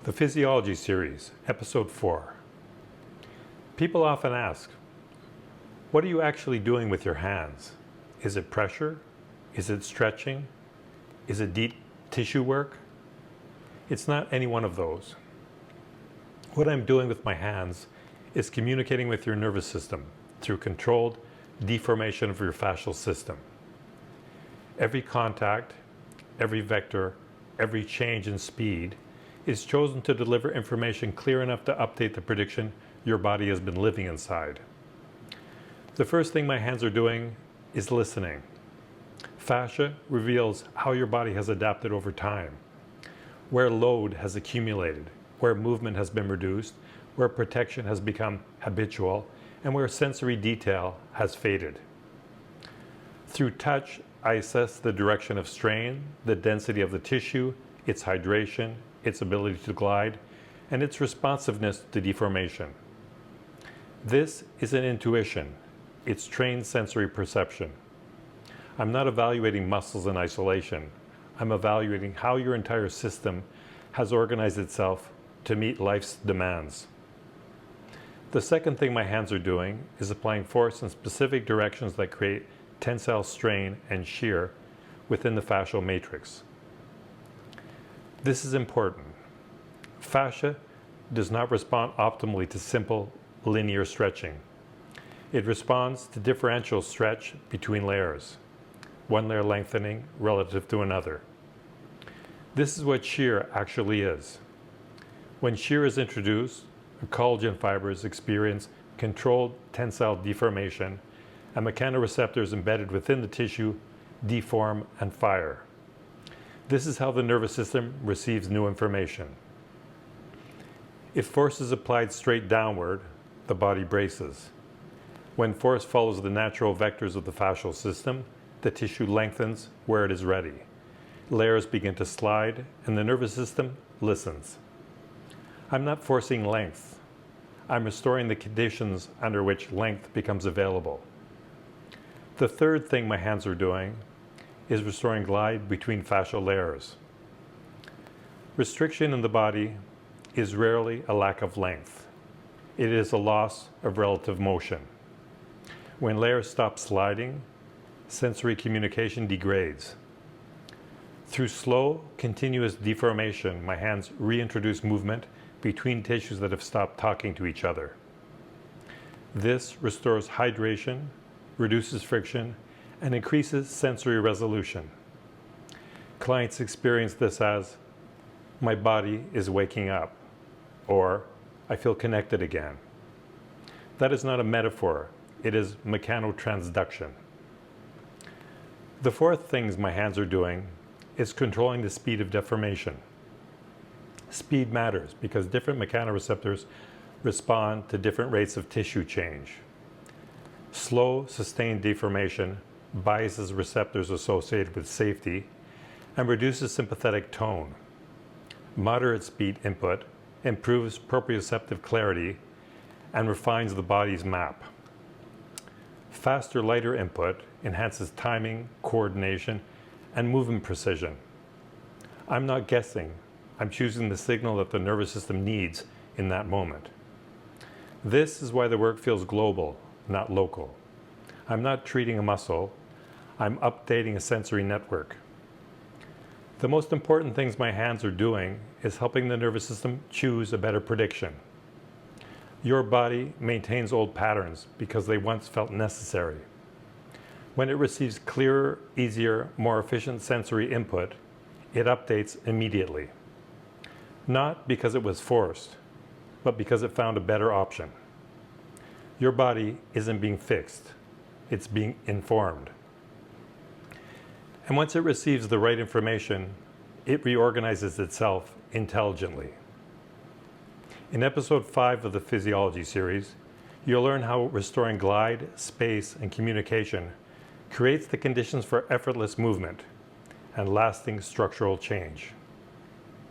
The Physiology series, Episode 4. People often ask, what are you actually doing with your hands? Is it pressure? Is it stretching? Is it deep tissue work? It's not any one of those. What I'm doing with my hands is communicating with your nervous system through controlled deformation of your fascial system. Every contact, every vector, every change in speed is chosen to deliver information clear enough to update the prediction your body has been living inside. The first thing my hands are doing is listening. Fascia reveals how your body has adapted over time, where load has accumulated, where movement has been reduced, where protection has become habitual, and where sensory detail has faded. Through touch, I assess the direction of strain, the density of the tissue, its hydration, its ability to glide, and its responsiveness to deformation. This is an intuition. It's trained sensory perception. I'm not evaluating muscles in isolation. I'm evaluating how your entire system has organized itself to meet life's demands. The second thing my hands are doing is applying force in specific directions that create tensile strain and shear within the fascial matrix. This is important. Fascia does not respond optimally to simple linear stretching. It responds to differential stretch between layers, one layer lengthening relative to another. This is what shear actually is. When shear is introduced, collagen fibers experience controlled tensile deformation, and mechanoreceptors embedded within the tissue deform and fire. This is how the nervous system receives new information. If force is applied straight downward, the body braces. When force follows the natural vectors of the fascial system, the tissue lengthens where it is ready. Layers begin to slide, and the nervous system listens. I'm not forcing length. I'm restoring the conditions under which length becomes available. The third thing my hands are doing is restoring glide between fascial layers. Restriction in the body is rarely a lack of length. It is a loss of relative motion. When layers stop sliding, sensory communication degrades. Through slow, continuous deformation, my hands reintroduce movement between tissues that have stopped talking to each other. This restores hydration, reduces friction, and increases sensory resolution. Clients experience this as, my body is waking up, or I feel connected again. That is not a metaphor, it is mechanotransduction. The fourth thing my hands are doing is controlling the speed of deformation. Speed matters because different mechanoreceptors respond to different rates of tissue change. Slow, sustained deformation biases receptors associated with safety and reduces sympathetic tone. Moderate speed input improves proprioceptive clarity and refines the body's map. Faster, lighter input enhances timing, coordination, and movement precision. I'm not guessing. I'm choosing the signal that the nervous system needs in that moment. This is why the work feels global, not local. I'm not treating a muscle. I'm updating a sensory network. The most important things my hands are doing is helping the nervous system choose a better prediction. Your body maintains old patterns because they once felt necessary. When it receives clearer, easier, more efficient sensory input, it updates immediately. Not because it was forced, but because it found a better option. Your body isn't being fixed, it's being informed. And once it receives the right information, it reorganizes itself intelligently. In Episode 5 of the Physiology series, you'll learn how restoring glide, space, and communication creates the conditions for effortless movement and lasting structural change.